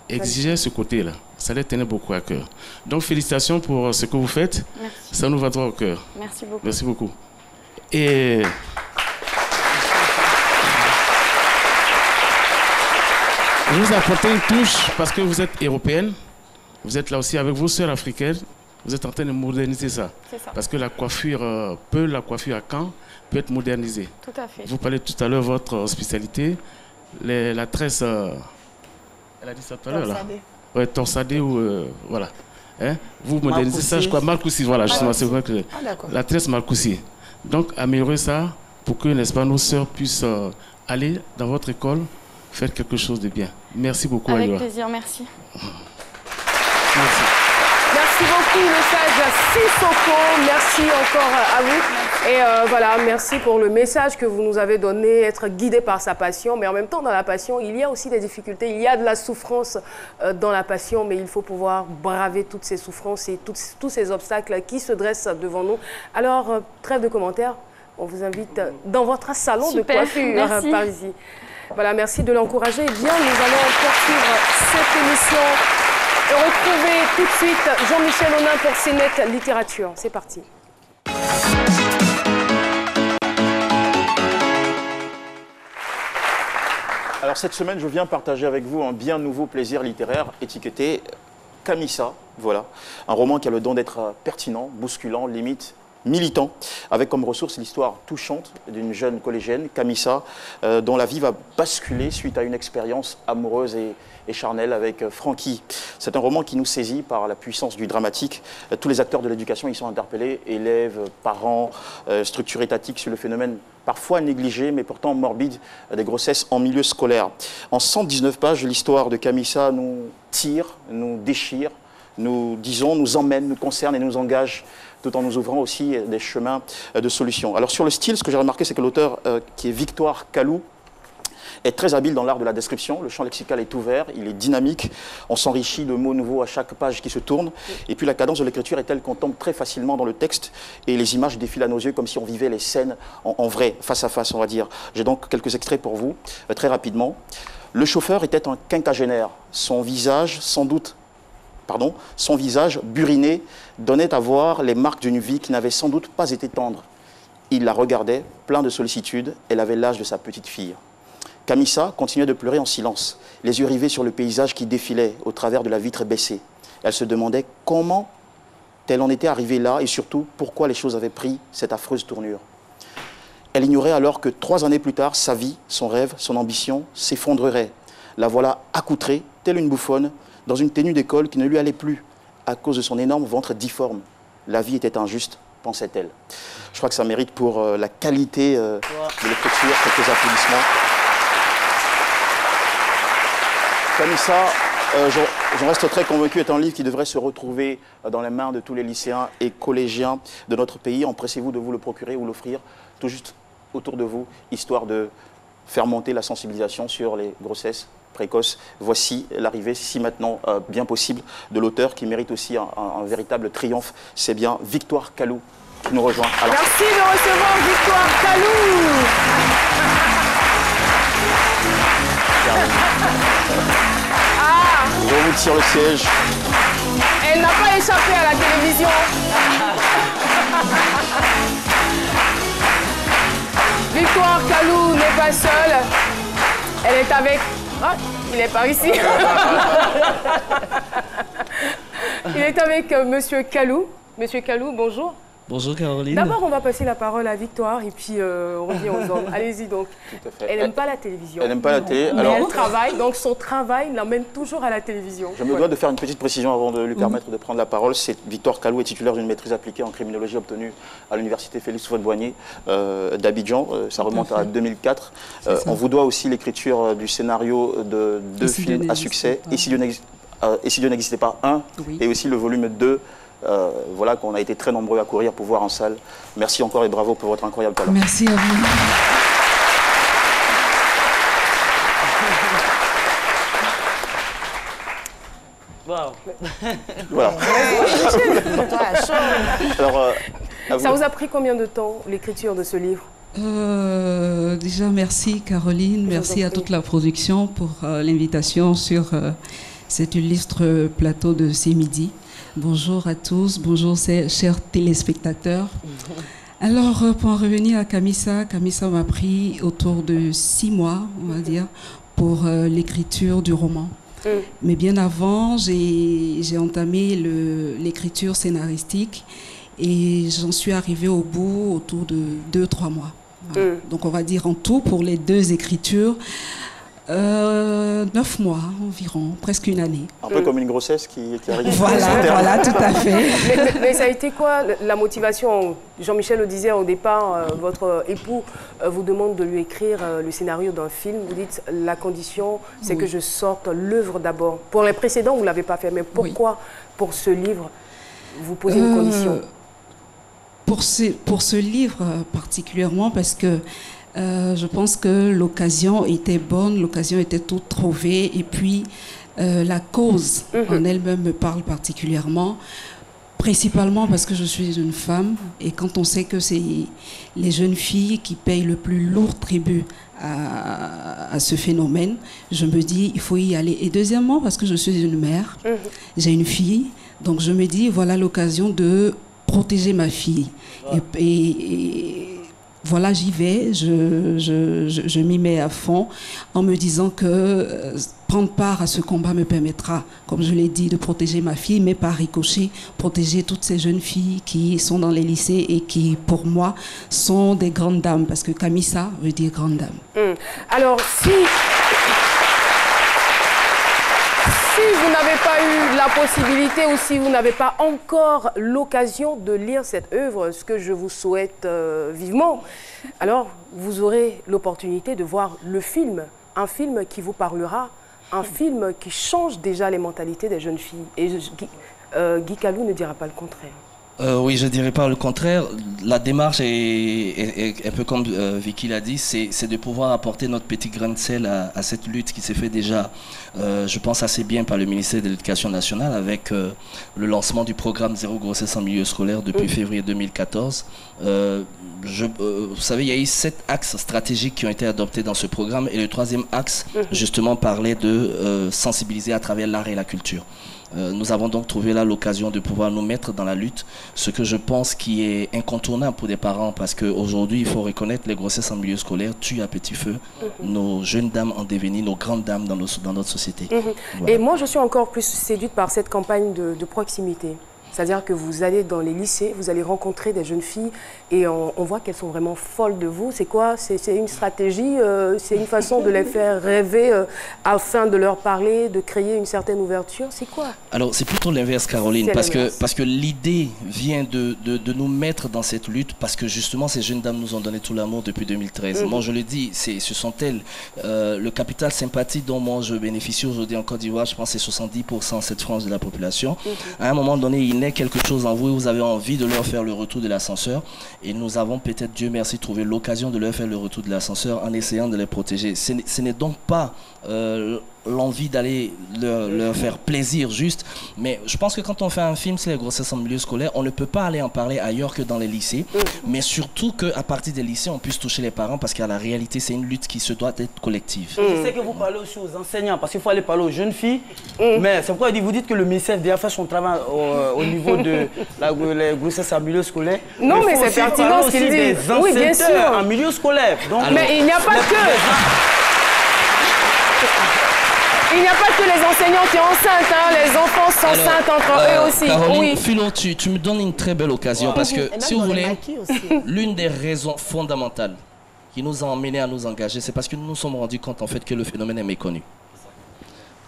exigeaient ce côté-là. Ça les tenait beaucoup à cœur. Donc félicitations pour ce que vous faites. Merci. Ça nous va droit au cœur. Merci beaucoup. Merci beaucoup. Et vous apportez une touche parce que vous êtes européenne. Vous êtes là aussi avec vos sœurs africaines. Vous êtes en train de moderniser ça. C'est ça. Parce que la coiffure la coiffure à Caen peut être modernisée. Tout à fait. Vous parlez tout à l'heure de votre spécialité. La tresse, elle a dit ça tout à l'heure là. Ouais, torsadée ou voilà. Hein? Vous modernisez ça, je crois, Marcoussi, voilà, justement, c'est vrai que la tresse Marcoussi. Donc, améliorer ça pour que, n'est-ce pas, nos sœurs puissent aller dans votre école, faire quelque chose de bien. Merci beaucoup, Avec Adjoa. plaisir, merci. Merci. Merci beaucoup, le sage Sissoko. Merci encore à vous. Et voilà, merci pour le message que vous nous avez donné, être guidé par sa passion. Mais en même temps, dans la passion, il y a aussi des difficultés. Il y a de la souffrance dans la passion, mais il faut pouvoir braver toutes ces souffrances et tous ces obstacles qui se dressent devant nous. Alors, trêve de commentaires, on vous invite dans votre salon de coiffure par ici. Voilà, merci de l'encourager. Eh bien, nous allons poursuivre cette émission et retrouver tout de suite Jean-Michel Honin pour CNeT Littérature. C'est parti. Alors cette semaine, je viens partager avec vous un bien nouveau plaisir littéraire étiqueté Camissa. Voilà, un roman qui a le don d'être pertinent, bousculant, limite, militant, avec comme ressource l'histoire touchante d'une jeune collégienne, Camissa, dont la vie va basculer suite à une expérience amoureuse et charnelle avec Francky. C'est un roman qui nous saisit par la puissance du dramatique. Tous les acteurs de l'éducation y sont interpellés, élèves, parents, structures étatiques sur le phénomène parfois négligé, mais pourtant morbide, des grossesses en milieu scolaire. En 119 pages, l'histoire de Camissa nous tire, nous déchire, nous emmène, nous concerne et nous engage, tout en nous ouvrant aussi des chemins de solutions. Alors sur le style, ce que j'ai remarqué, c'est que l'auteur, qui est Victoire Kalou, est très habile dans l'art de la description. Le champ lexical est ouvert, il est dynamique, on s'enrichit de mots nouveaux à chaque page qui se tourne. Et puis la cadence de l'écriture est telle qu'on tombe très facilement dans le texte et les images défilent à nos yeux comme si on vivait les scènes en vrai, face à face, on va dire. J'ai donc quelques extraits pour vous, très rapidement. Le chauffeur était un quinquagénaire. Son visage buriné donnait à voir les marques d'une vie qui n'avait sans doute pas été tendre. Il la regardait, plein de sollicitude, elle avait l'âge de sa petite fille. Camissa continuait de pleurer en silence, les yeux rivés sur le paysage qui défilait au travers de la vitre baissée. Elle se demandait comment elle en était arrivée là et surtout pourquoi les choses avaient pris cette affreuse tournure. Elle ignorait alors que 3 années plus tard, sa vie, son rêve, son ambition s'effondreraient. La voilà accoutrée, telle une bouffonne, dans une tenue d'école qui ne lui allait plus à cause de son énorme ventre difforme. La vie était injuste, pensait-elle. Je crois que ça mérite pour la qualité de l'écriture quelques applaudissements. Camissa, j'en reste très convaincu, est un livre qui devrait se retrouver dans les mains de tous les lycéens et collégiens de notre pays. Empressez-vous de vous le procurer ou l'offrir tout juste autour de vous, histoire de faire monter la sensibilisation sur les grossesses précoces. Voici l'arrivée, si maintenant bien possible, de l'auteur qui mérite aussi un véritable triomphe. C'est bien Victoire Kalou qui nous rejoint. Merci de recevoir Victoire Kalou. Je vous tire le siège. Elle n'a pas échappé à la télévision. Victoire Kalou n'est pas seule. Elle est avec... Ah, il est par ici. Il est avec Monsieur Kalou. Monsieur Kalou, bonjour. Bonjour Caroline. D'abord, on va passer la parole à Victoire et puis on revient aux hommes. Allez-y donc. Tout à fait. Elle n'aime pas la télévision. Elle n'aime pas la télé. Mais elle travaille, donc son travail l'emmène toujours à la télévision. Je me dois de faire une petite précision avant de lui permettre de prendre la parole. Victoire Kalou est titulaire d'une maîtrise appliquée en criminologie obtenue à l'université Félix Houphouët-Boigny d'Abidjan. Ça remonte à 2004. On vous doit aussi l'écriture du scénario de 2 films à succès. Et si Dieu n'existait pas 1, oui. Et aussi le volume 2. Voilà qu'on a été très nombreux à courir pour voir en salle. Merci encore et bravo pour votre incroyable talent. Merci à vous. Wow. Voilà. Alors, ça vous a pris combien de temps l'écriture de ce livre? Déjà, merci Caroline, merci à toute la production pour l'invitation sur cet illustre plateau de ce midi. Bonjour à tous, bonjour chers téléspectateurs. Alors, pour en revenir à Camissa, Camissa m'a pris autour de 6 mois, on va dire, pour l'écriture du roman. Mais bien avant, j'ai entamé l'écriture scénaristique et j'en suis arrivée au bout autour de 2-3 mois. Voilà. Donc, on va dire en tout, pour les 2 écritures, 9 mois environ, presque une année. Un peu comme une grossesse qui arrive. Voilà, tout à fait. Mais ça a été quoi la motivation? Jean-Michel le disait au départ, votre époux vous demande de lui écrire le scénario d'un film. Vous dites, la condition, c'est que je sorte l'œuvre d'abord. Pour les précédents, vous ne l'avez pas fait. Mais pourquoi, pour ce livre, vous posez une condition? Pour ce livre particulièrement, parce que je pense que l'occasion était bonne, l'occasion était toute trouvée, et puis la cause en elle-même me parle particulièrement. Principalement parce que je suis une femme et quand on sait que c'est les jeunes filles qui payent le plus lourd tribut à ce phénomène, je me dis il faut y aller. Et deuxièmement parce que je suis une mère, j'ai une fille, donc je me dis voilà l'occasion de protéger ma fille. Et voilà, j'y vais, je m'y mets à fond en me disant que prendre part à ce combat me permettra, comme je l'ai dit, de protéger ma fille, mais par ricochet, protéger toutes ces jeunes filles qui sont dans les lycées et qui, pour moi, sont des grandes dames, parce que Kamisa veut dire grande dame. Alors, si vous n'avez pas eu la possibilité ou si vous n'avez pas encore l'occasion de lire cette œuvre, ce que je vous souhaite vivement, alors vous aurez l'opportunité de voir le film, un film qui vous parlera, un film qui change déjà les mentalités des jeunes filles. Et Guy Kalou ne dira pas le contraire. Oui, je ne dirais pas le contraire. La démarche est un peu comme Vicky l'a dit, c'est de pouvoir apporter notre petit grain de sel à cette lutte qui s'est fait déjà, je pense, assez bien par le ministère de l'Éducation nationale avec le lancement du programme Zéro grossesse en milieu scolaire depuis février 2014. Vous savez, il y a eu 7 axes stratégiques qui ont été adoptés dans ce programme et le 3e axe, justement, parlait de sensibiliser à travers l'art et la culture. Nous avons donc trouvé là l'occasion de pouvoir nous mettre dans la lutte, ce que je pense qui est incontournable pour des parents parce qu'aujourd'hui, il faut reconnaître les grossesses en milieu scolaire tuent à petit feu nos jeunes dames en devenir, nos grandes dames dans notre société. Voilà. Et moi, je suis encore plus séduite par cette campagne de proximité. C'est-à-dire que vous allez dans les lycées, vous allez rencontrer des jeunes filles et on voit qu'elles sont vraiment folles de vous. C'est quoi? C'est une stratégie, c'est une façon de les faire rêver afin de leur parler, de créer une certaine ouverture. C'est quoi? Alors, c'est plutôt l'inverse, Caroline, parce que l'idée vient de nous mettre dans cette lutte parce que justement, ces jeunes dames nous ont donné tout l'amour depuis 2013. Moi, je le dis, ce sont elles. Le capital sympathie dont moi je bénéficie aujourd'hui en Côte d'Ivoire, je pense que c'est 70% cette frange de la population. À un moment donné, il naît quelque chose en vous et vous avez envie de leur faire le retour de l'ascenseur et nous avons peut-être, Dieu merci, trouvé l'occasion de leur faire le retour de l'ascenseur en essayant de les protéger. Ce n'est donc pas l'envie d'aller leur faire plaisir juste, mais je pense que quand on fait un film sur les grossesses en milieu scolaire, on ne peut pas aller en parler ailleurs que dans les lycées, mais surtout qu'à partir des lycées, on puisse toucher les parents parce qu'à la réalité, c'est une lutte qui se doit être collective. Je sais que vous parlez aussi aux enseignants parce qu'il faut aller parler aux jeunes filles, mais c'est pourquoi vous dites que le ministère doit faire son travail au niveau de les grossesses en milieu scolaire. Non, mais c'est pertinent ce qu'il dit. Oui, bien sûr. En milieu scolaire. Donc, mais il n'y a pas que... Il n'y a pas que les enseignants qui sont enceintes, hein. Les enfants s'enceintent entre eux aussi. Caroline, Philo, tu me donnes une très belle occasion parce que, si vous voulez, l'une des raisons fondamentales qui nous a emmenés à nous engager, c'est parce que nous nous sommes rendus compte en fait que le phénomène est méconnu.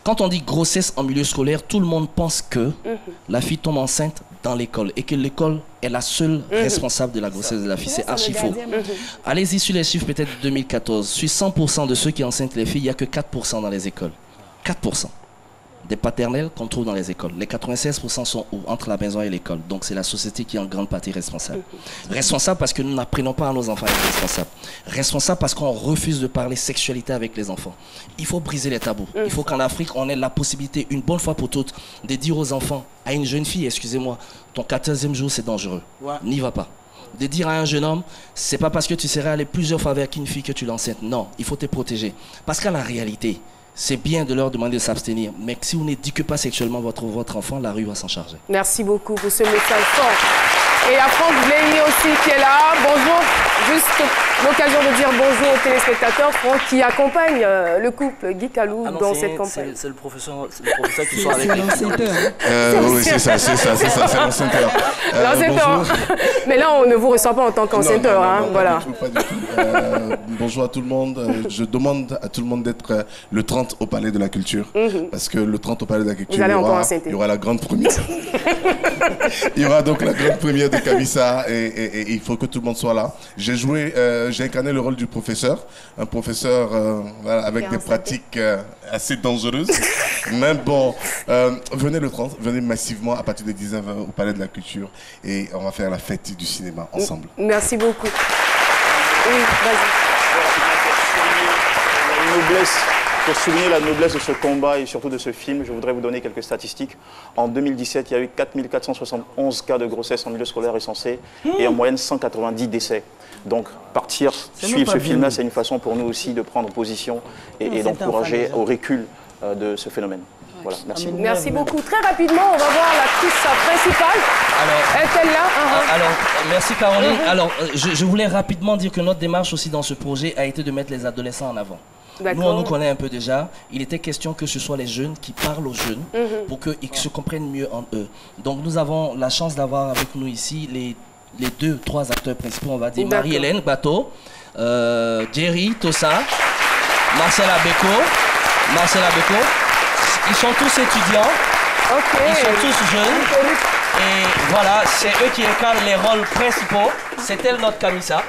Quand on dit grossesse en milieu scolaire, tout le monde pense que la fille tombe enceinte dans l'école et que l'école est la seule responsable de la grossesse de la fille. C'est archi faux. Allez-y sur les chiffres peut-être de 2014. Sur 100% de ceux qui enceintent les filles, il n'y a que 4% dans les écoles. 4% des paternels qu'on trouve dans les écoles. Les 96% sont où? Entre la maison et l'école. Donc c'est la société qui est en grande partie responsable. Responsable parce que nous n'apprenons pas à nos enfants à être responsables. Responsable parce qu'on refuse de parler sexualité avec les enfants. Il faut briser les tabous. Il faut qu'en Afrique, on ait la possibilité, une bonne fois pour toutes, de dire aux enfants, à une jeune fille, excusez-moi, ton 14e jour c'est dangereux. N'y va pas. De dire à un jeune homme, c'est pas parce que tu serais allé plusieurs fois avec une fille que tu l'enceintes. Non, il faut te protéger. Parce qu'à la réalité, c'est bien de leur demander de s'abstenir, mais si vous n'éduquez pas sexuellement votre enfant, la rue va s'en charger. Merci beaucoup pour ce message fort. Et à Franck Blény aussi qui est là. Bonjour. Juste l'occasion de dire bonjour aux téléspectateurs. Franck qui accompagne le couple Guy Kalou dans cette campagne. C'est le professeur qui soit avec oui, c'est ça, c'est l'enceinteur. L'enceinteur. Mais là, on ne vous reçoit pas en tant qu'enceinteur. Voilà. Pas du tout. Bonjour à tout le monde. Je demande à tout le monde d'être le 30 au Palais de la Culture. Parce que le 30 au Palais de la Culture, il y aura la grande première. Il y aura donc la grande première de Kamisa et il faut que tout le monde soit là. J'ai incarné le rôle du professeur, un professeur voilà, avec des pratiques assez dangereuses. Mais bon, venez le 30, venez massivement à partir de 19h au Palais de la Culture et on va faire la fête du cinéma ensemble. Merci beaucoup. Oui, vas-y. La noblesse Pour souligner la noblesse de ce combat et surtout de ce film, je voudrais vous donner quelques statistiques. En 2017, il y a eu 4471 cas de grossesse en milieu scolaire recensés et en moyenne 190 décès. Donc suivre ce film-là, c'est une façon pour nous aussi de prendre position et d'encourager au recul de ce phénomène. Voilà, merci. Merci beaucoup. Très rapidement, on va voir l'actrice principale. Est-elle là? Alors, merci Caroline. Alors, je voulais rapidement dire que notre démarche aussi dans ce projet a été de mettre les adolescents en avant. Nous, on nous connaît un peu déjà. Il était question que ce soit les jeunes qui parlent aux jeunes pour qu'ils se comprennent mieux en eux. Donc, nous avons la chance d'avoir avec nous ici les 2-3 acteurs principaux, on va dire. Marie-Hélène Bateau, Jerry Tossa, Marcela Beko. Ils sont tous étudiants, ils sont tous jeunes. Et voilà, c'est eux qui incarnent les rôles principaux. C'est elle notre Kamisa.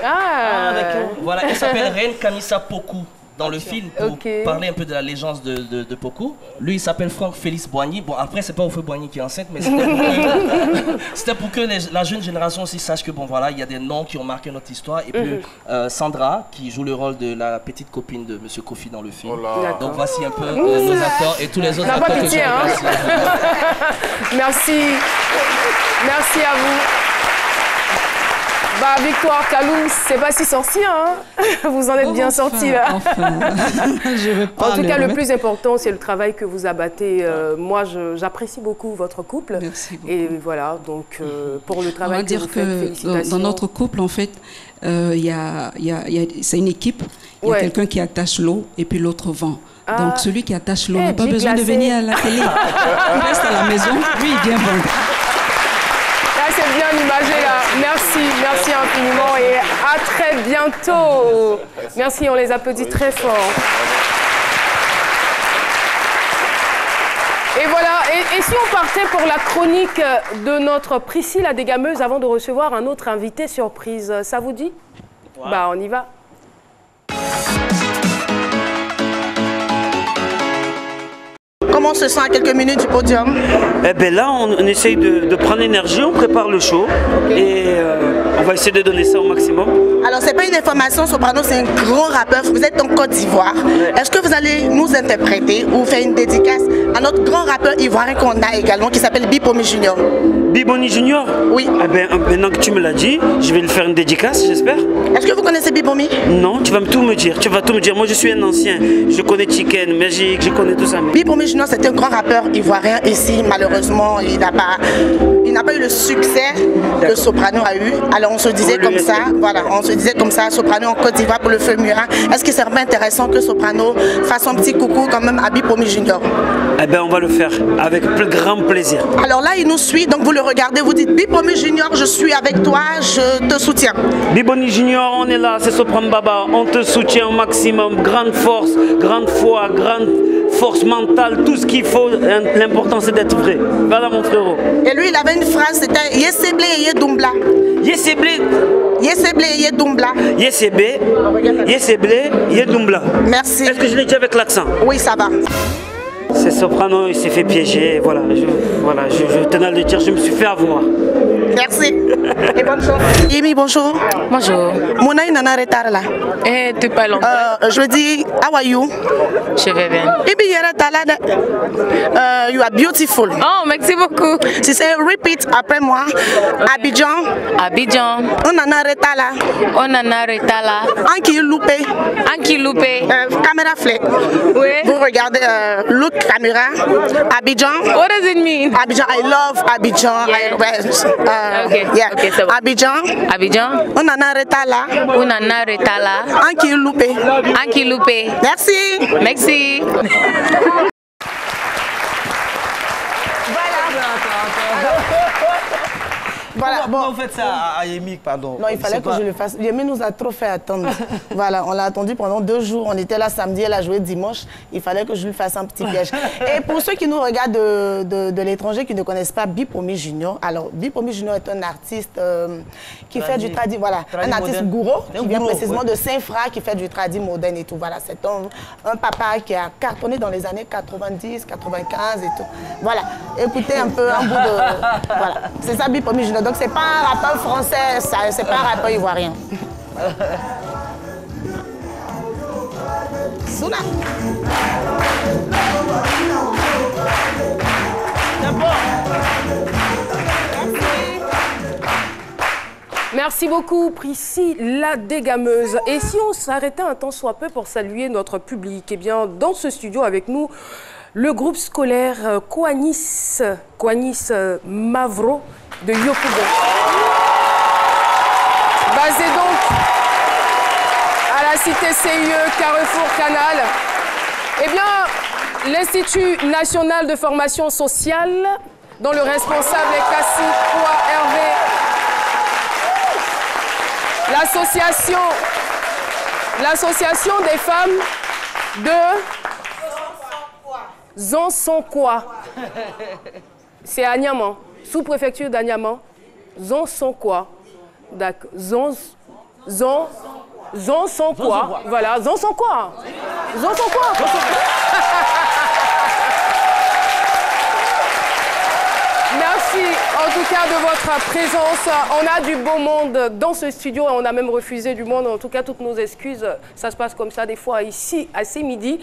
Voilà, elle s'appelle Reine Kamisa Poku dans le film pour parler un peu de la légende de Poku. Lui, il s'appelle Franck Félix Boigny. Bon, après, c'est pas Oufé Boigny qui est enceinte, mais c'était pour que la jeune génération aussi sache que, bon, voilà, il y a des noms qui ont marqué notre histoire. Et puis, Sandra, qui joue le rôle de la petite copine de Monsieur Kofi dans le film. Donc, voici un peu nos acteurs et tous les autres acteurs que je remercie. Merci. Merci à vous. Bah, Victoire, Kaloum, c'est pas si sorcier, hein. Vous en êtes bien sortis, là. Je vais pas en tout cas, le plus important, c'est le travail que vous abattez. Moi, j'apprécie beaucoup votre couple. Merci beaucoup. Et voilà, donc, pour le travail que vous faites, félicitations. Dans notre couple, en fait, c'est une équipe. Il y a quelqu'un qui attache l'eau et puis l'autre vend. Donc, celui qui attache l'eau n'a pas besoin de venir à la télé. Il reste à la maison, lui, il vient vendre. C'est bien imagé là. Merci infiniment et à très bientôt. Merci, on les applaudit très fort. Et voilà, et si on partait pour la chronique de notre Priscille la dégameuse avant de recevoir un autre invité surprise, ça vous dit? Bah on y va. Comment on se sent à quelques minutes du podium? Eh bien là, on essaye de prendre l'énergie, on prépare le show et on va essayer de donner ça au maximum. Alors, c'est pas une information, Soprano, c'est un grand rappeur. Vous êtes en Côte d'Ivoire. Est-ce que vous allez nous interpréter ou faire une dédicace à notre grand rappeur ivoirien qu'on a également, qui s'appelle Bipomi Junior? Bipomi Junior? Oui. Eh bien, maintenant que tu me l'as dit, je vais lui faire une dédicace, j'espère. Est-ce que vous connaissez Bipomi? Non, tu vas tout me dire. Tu vas tout me dire. Moi, je suis un ancien. Je connais Chicken, Magic, je connais tout ça. Bipomi Junior, c'est un grand rappeur ivoirien ici. Malheureusement, il n'a pas eu le succès que Soprano a eu. Alors, on se disait comme ça, voilà, on se disait comme ça, Soprano en Côte d'Ivoire pour le feu Murat. Est-ce que c'est vraiment intéressant que Soprano fasse un petit coucou quand même à Bipomi Junior? Eh bien, on va le faire avec plus grand plaisir. Alors là, il nous suit, donc vous le regardez, vous dites Bipomi Junior, je suis avec toi, je te soutiens. Bipomi Junior, on est là, c'est Soprano Baba, on te soutient au maximum. Grande force, grande foi, grande force mentale, tout ce qu'il faut. L'important, c'est d'être vrai. Voilà, mon frérot. Et lui, il avait une phrase, c'était Yeseble et Yedumbla. Yeseble. Yeseble et Yedumbla. Yeseble, Yedumbla. Merci. Est-ce que je l'ai dit avec l'accent? Oui, ça va. C'est Soprano, il s'est fait piéger. Voilà, je tenais à le dire, je me suis fait avoir. Merci. Et bonne chance. Yemi, bonjour. Bonjour. Mona Nana retard là. Eh, tu parles longtemps. Je dis, how are you? Je vais bien. Ibi yera talada. You are beautiful. Oh, merci beaucoup. Tu sais, repeat après moi. Okay. Abidjan. Abidjan. On nana retala. On nana retala. Anki loupé. Anki loupé. Caméra flip. Oui. Vous regardez look caméra. Abidjan. What does it mean? Abidjan, I love Abidjan. Yeah. Okay. Yeah. Okay, so Abidjan. Abidjan. On nana retala. On nana retala. Anki loupé. Anki loupé. Merci. Merci. Voilà. Pourquoi vous faites ça à Yemi, pardon? Non, il fallait que je le fasse. Yemi nous a trop fait attendre. Voilà, on l'a attendu pendant 2 jours. On était là samedi, elle a joué dimanche. Il fallait que je lui fasse un petit piège. Et pour ceux qui nous regardent de l'étranger, qui ne connaissent pas Bipomi Junior, alors Bipomi Junior est un artiste qui fait du tradi, voilà, un artiste gourou, qui vient précisément de Saint-Fra, qui fait du tradi moderne et tout. Voilà, c'est un papa qui a cartonné dans les années 90, 95 et tout. Voilà, écoutez un peu un bout de... Voilà, c'est ça Bipomi Junior. Donc, c'est pas un rappeur français, c'est pas un rappeur ivoirien. Souna. Merci beaucoup, Prissy, la dégameuse. Et si on s'arrêtait un temps soit peu pour saluer notre public, eh bien, dans ce studio avec nous, le groupe scolaire Koanis Mavro de Yopougon. Basé donc à la cité CIE, Carrefour Canal, eh bien, l'Institut national de formation sociale, dont le responsable est Kassi Koua Hervé, l'association des femmes de Zonsonkwa. C'est à Niaman, sous-préfecture d'Aniaman. Zonsonkwa. D'accord. Zonsonkwa. Voilà, Zonsonkwa. Zonsonkwa. Merci en tout cas de votre présence. On a du beau monde dans ce studio et on a même refusé du monde. En tout cas, toutes nos excuses. Ça se passe comme ça des fois ici à ces midis.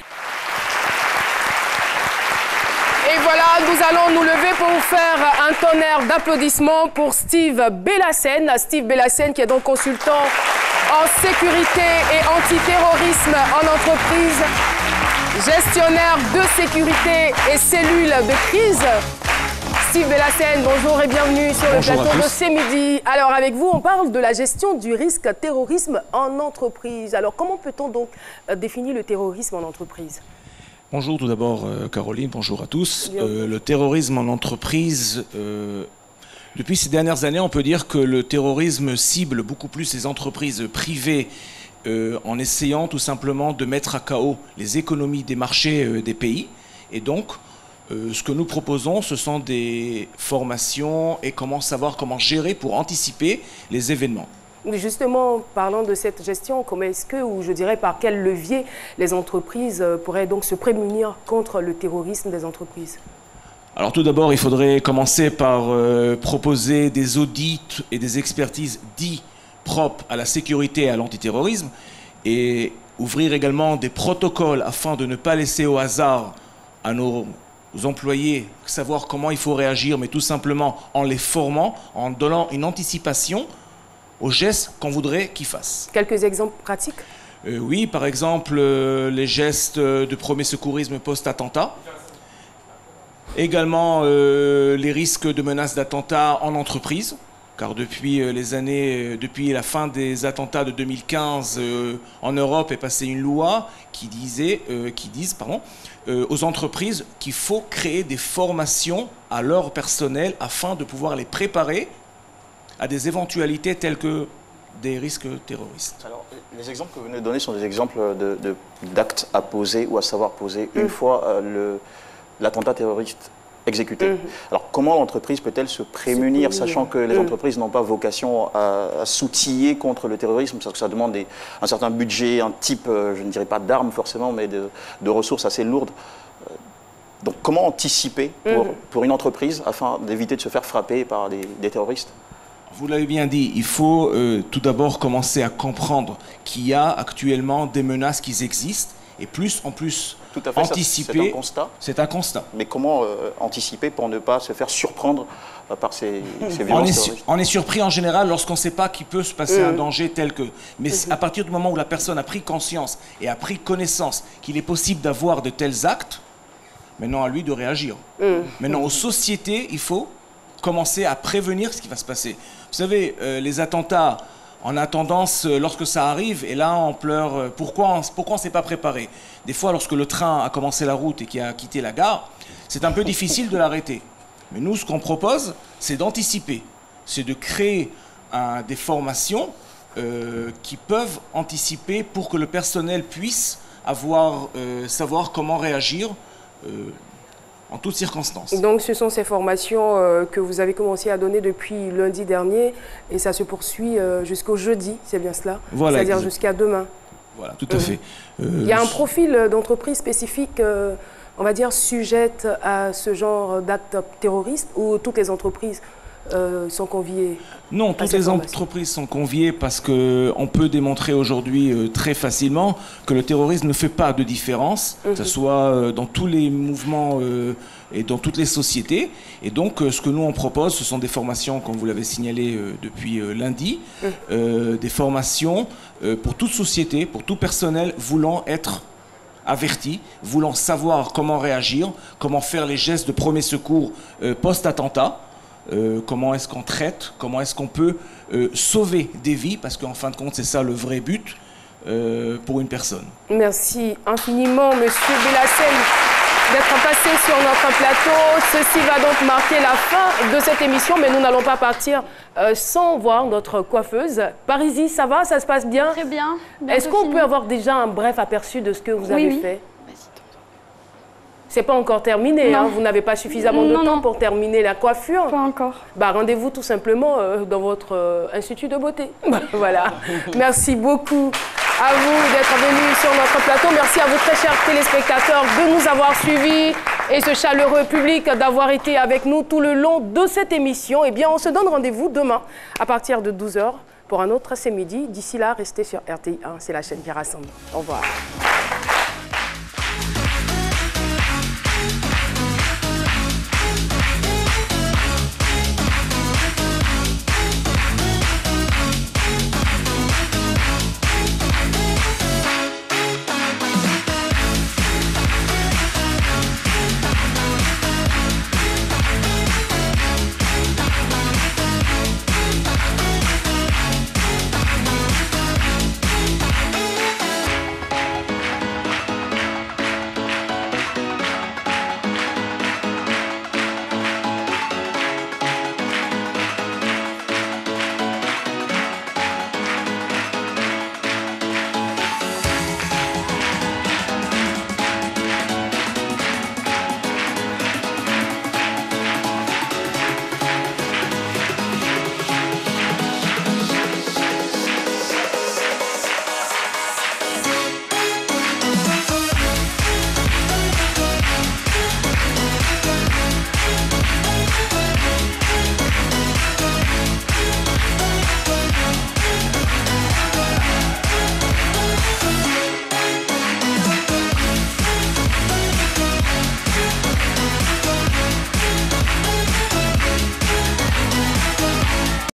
Et voilà, nous allons nous lever pour vous faire un tonnerre d'applaudissements pour Steve Bellassène. Steve Bellassène qui est donc consultant en sécurité et antiterrorisme en entreprise, gestionnaire de sécurité et cellules de crise. Steve Bellassène, bonjour et bienvenue sur le plateau de C'est Midi. Alors avec vous, on parle de la gestion du risque terrorisme en entreprise. Alors comment peut-on donc définir le terrorisme en entreprise ? Bonjour tout d'abord Caroline, bonjour à tous. Le terrorisme en entreprise, depuis ces dernières années, on peut dire que le terrorisme cible beaucoup plus les entreprises privées en essayant tout simplement de mettre à KO les économies des marchés des pays. Et donc, ce que nous proposons, ce sont des formations et savoir comment gérer pour anticiper les événements. Justement, parlant de cette gestion, comment est-ce que, ou je dirais par quel levier, les entreprises pourraient donc se prémunir contre le terrorisme des entreprises? Alors tout d'abord, il faudrait commencer par proposer des audits et des expertises dits propres à la sécurité et à l'antiterrorisme et ouvrir également des protocoles afin de ne pas laisser au hasard à nos employés savoir comment il faut réagir, mais tout simplement en les formant, en donnant une anticipation aux gestes qu'on voudrait qu'ils fassent. Quelques exemples pratiques? Oui, par exemple, les gestes de premier secourisme post-attentat. Également, les risques de menaces d'attentats en entreprise. Car depuis la fin des attentats de 2015, en Europe est passée une loi qui disent aux entreprises qu'il faut créer des formations à leur personnel afin de pouvoir les préparer à des éventualités telles que des risques terroristes. Alors, les exemples que vous venez de donner sont des exemples d'actes à poser ou à savoir poser une fois l'attentat terroriste exécuté. Alors, comment l'entreprise peut-elle se prémunir, sachant que les entreprises n'ont pas vocation à s'outiller contre le terrorisme, parce que ça demande un certain budget, un type, je ne dirais pas d'armes forcément, mais de ressources assez lourdes. Donc, comment anticiper pour une entreprise afin d'éviter de se faire frapper par des terroristes? Vous l'avez bien dit, il faut tout d'abord commencer à comprendre qu'il y a actuellement des menaces qui existent et plus en plus tout à fait, anticiper. C'est un constat. C'est un constat. Mais comment anticiper pour ne pas se faire surprendre par ces violences terroristes? On est surpris en général lorsqu'on ne sait pas qu'il peut se passer un danger tel que... Mais à partir du moment où la personne a pris conscience et a pris connaissance qu'il est possible d'avoir de tels actes, maintenant à lui de réagir. Maintenant aux sociétés, il faut commencer à prévenir ce qui va se passer. Vous savez, les attentats, on a tendance, lorsque ça arrive, et là on pleure, pourquoi on ne s'est pas préparé? Des fois, lorsque le train a commencé la route et qu'il a quitté la gare, c'est un peu difficile de l'arrêter. Mais nous, ce qu'on propose, c'est d'anticiper, c'est de créer des formations qui peuvent anticiper pour que le personnel puisse savoir comment réagir en toutes circonstances. Donc ce sont ces formations que vous avez commencé à donner depuis lundi dernier et ça se poursuit jusqu'au jeudi, c'est bien cela? Voilà, c'est-à-dire jusqu'à demain. Voilà, tout à fait. Il y a un profil d'entreprise spécifique, on va dire, sujette à ce genre d'actes terroristes ou toutes les entreprises sont conviées? Non, toutes les entreprises sont conviées parce qu'on peut démontrer aujourd'hui très facilement que le terrorisme ne fait pas de différence, que ce soit dans tous les mouvements et dans toutes les sociétés. Et donc, ce que nous, on propose, ce sont des formations, comme vous l'avez signalé depuis lundi, des formations pour toute société, pour tout personnel voulant être averti, voulant savoir comment réagir, comment faire les gestes de premier secours post-attentat, comment est-ce qu'on traite, comment est-ce qu'on peut sauver des vies, parce qu'en fin de compte, c'est ça le vrai but pour une personne. Merci infiniment, Monsieur Bellassène, d'être passé sur notre plateau. Ceci va donc marquer la fin de cette émission, mais nous n'allons pas partir sans voir notre coiffeuse. Parisie, ça va? Ça se passe bien? Très bien. Est-ce qu'on peut avoir déjà un bref aperçu de ce que vous avez fait? C'est pas encore terminé, hein? Vous n'avez pas suffisamment de temps pour terminer la coiffure? Pas encore. Bah, rendez-vous tout simplement dans votre institut de beauté. Voilà. Merci beaucoup à vous d'être venus sur notre plateau. Merci à vous très chers téléspectateurs de nous avoir suivis et ce chaleureux public d'avoir été avec nous tout le long de cette émission. Eh bien, on se donne rendez-vous demain à partir de 12h pour un autre C'est Midi. D'ici là, restez sur RTI1, c'est la chaîne qui rassemble. Au revoir.